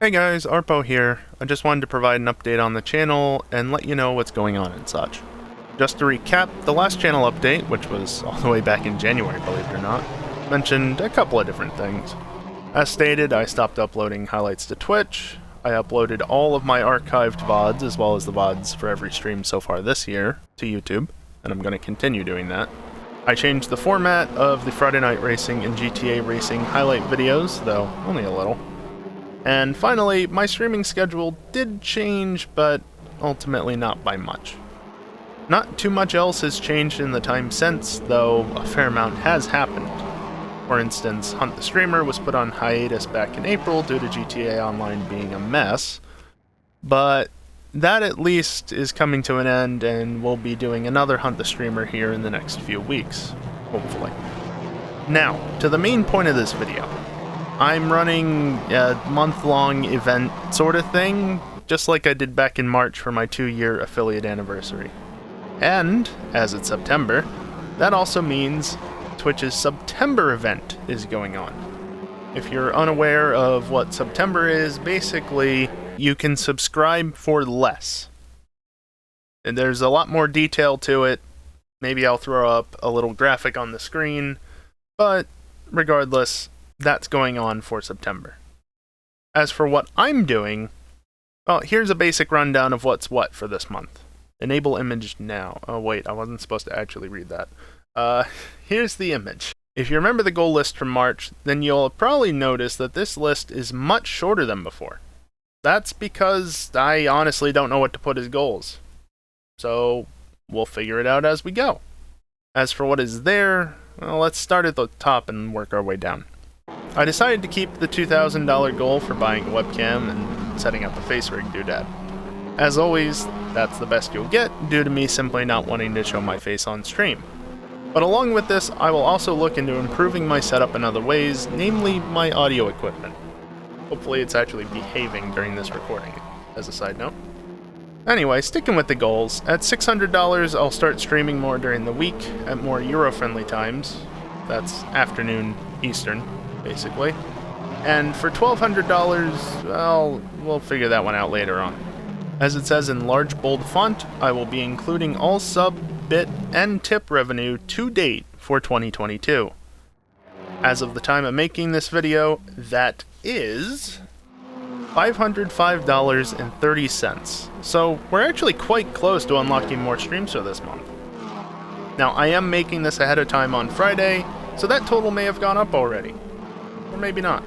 Hey guys, Arpo here. I just wanted to provide an update on the channel and let you know what's going on and such. Just to recap, the last channel update, which was all the way back in January, believe it or not, mentioned a couple of different things. As stated, I stopped uploading highlights to Twitch, I uploaded all of my archived VODs, as well as the VODs for every stream so far this year, to YouTube, and I'm going to continue doing that. I changed the format of the Friday Night Racing and GTA Racing highlight videos, though only a little. And finally, my streaming schedule did change, but ultimately not by much. Not too much else has changed in the time since, though a fair amount has happened. For instance, Hunt the Streamer was put on hiatus back in April due to GTA Online being a mess, but that at least is coming to an end, and we'll be doing another Hunt the Streamer here in the next few weeks, hopefully. Now, to the main point of this video. I'm running a month-long event sort of thing, just like I did back in March for my 2-year affiliate anniversary. And, as it's September, that also means Twitch's SUBtember event is going on. If you're unaware of what SUBtember is, basically, you can subscribe for less. And there's a lot more detail to it. Maybe I'll throw up a little graphic on the screen, but regardless, that's going on for SUBtember. As for what I'm doing, well, here's a basic rundown of what's what for this month. Enable image now. Oh wait, I wasn't supposed to actually read that. Here's the image. If you remember the goal list from March, then you'll probably notice that this list is much shorter than before. That's because I honestly don't know what to put as goals. So, we'll figure it out as we go. As for what is there, well, let's start at the top and work our way down. I decided to keep the $2,000 goal for buying a webcam and setting up a face rig doodad. As always, that's the best you'll get due to me simply not wanting to show my face on stream. But along with this, I will also look into improving my setup in other ways, namely my audio equipment. Hopefully it's actually behaving during this recording, as a side note. Anyway, sticking with the goals, at $600 I'll start streaming more during the week at more Euro-friendly times. That's afternoon Eastern, basically. And for $1,200, well, we'll figure that one out later on. As it says in large bold font, I will be including all sub, bit, and tip revenue to date for 2022. As of the time of making this video, that is $505.30. So we're actually quite close to unlocking more streams for this month. Now, I am making this ahead of time on Friday, so that total may have gone up already. Or maybe not.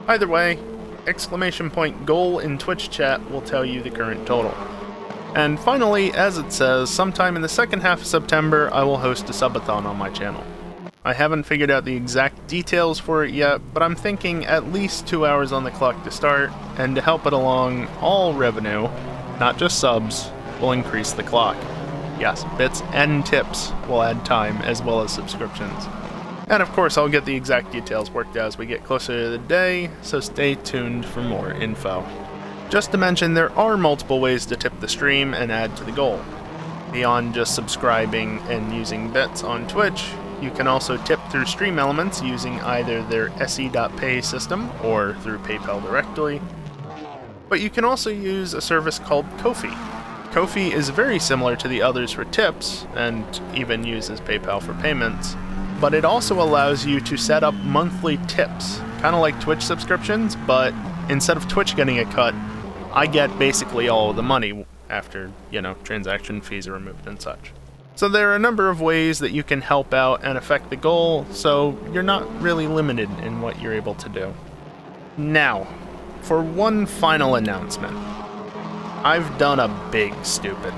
Either way, exclamation point goal in Twitch chat will tell you the current total. And finally, as it says, sometime in the second half of September, I will host a Subathon on my channel. I haven't figured out the exact details for it yet, but I'm thinking at least 2 hours on the clock to start, and to help it along, all revenue, not just subs, will increase the clock. Yes, bits and tips will add time as well as subscriptions. And of course, I'll get the exact details worked out as we get closer to the day, so stay tuned for more info. Just to mention, there are multiple ways to tip the stream and add to the goal. Beyond just subscribing and using bits on Twitch, you can also tip through Stream Elements using either their se.pay system or through PayPal directly. But you can also use a service called Ko-fi. Ko-fi is very similar to the others for tips, and even uses PayPal for payments. But it also allows you to set up monthly tips, kind of like Twitch subscriptions, but instead of Twitch getting a cut, I get basically all of the money after, transaction fees are removed and such. So there are a number of ways that you can help out and affect the goal, so you're not really limited in what you're able to do. Now, for one final announcement. I've done a big stupid.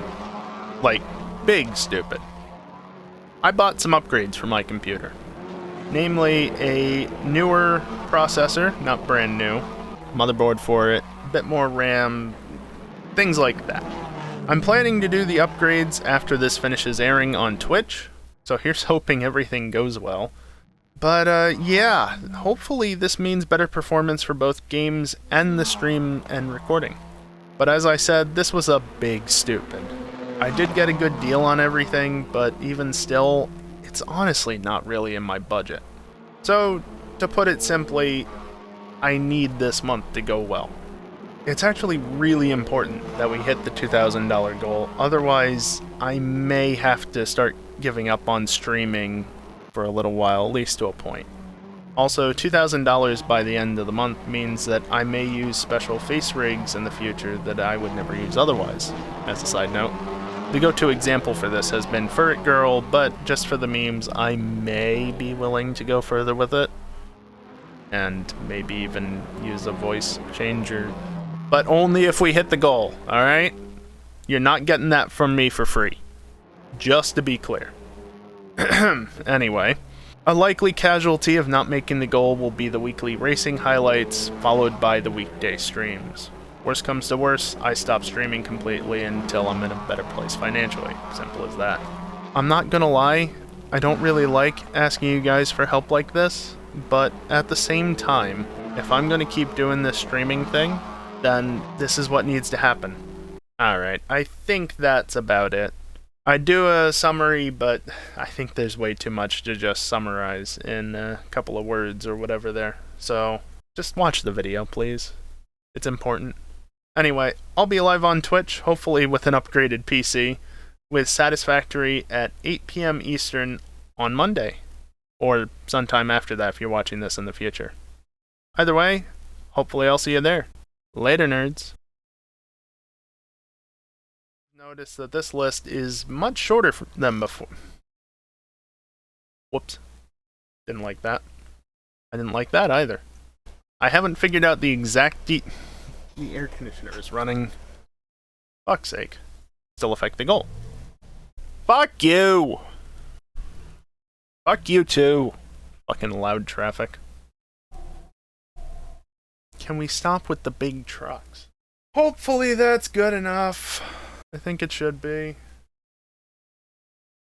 Like, big stupid. I bought some upgrades for my computer. Namely, a newer processor, not brand new, motherboard for it, a bit more RAM, things like that. I'm planning to do the upgrades after this finishes airing on Twitch, so here's hoping everything goes well. But yeah, hopefully this means better performance for both games and the stream and recording. But as I said, this was a big stupid. I did get a good deal on everything, but even still, it's honestly not really in my budget. So, to put it simply, I need this month to go well. It's actually really important that we hit the $2,000 goal, otherwise I may have to start giving up on streaming for a little while, at least to a point. Also, $2,000 by the end of the month means that I may use special face rigs in the future that I would never use otherwise. As a side note, the go-to example for this has been Furret Girl, but just for the memes, I may be willing to go further with it. And maybe even use a voice changer. But only if we hit the goal, alright? You're not getting that from me for free. Just to be clear. Anyway, a likely casualty of not making the goal will be the weekly racing highlights, followed by the weekday streams. Worst comes to worst, I stop streaming completely until I'm in a better place financially. Simple as that. I'm not gonna lie, I don't really like asking you guys for help like this, but at the same time, if I'm gonna keep doing this streaming thing, then this is what needs to happen. Alright, I think that's about it. I do a summary, but I think there's way too much to just summarize in a couple of words or whatever there. So, just watch the video, please. It's important. Anyway, I'll be live on Twitch, hopefully with an upgraded PC, with Satisfactory at 8 PM Eastern on Monday. Or sometime after that if you're watching this in the future. Either way, hopefully I'll see you there. Later, nerds. Notice that this list is much shorter than before. Whoops. Didn't like that. I didn't like that either. I haven't figured out the exact The air conditioner is running. Fuck's sake. Still affect the goal. Fuck you! Fuck you too. Fucking loud traffic. Can we stop with the big trucks? Hopefully that's good enough. I think it should be.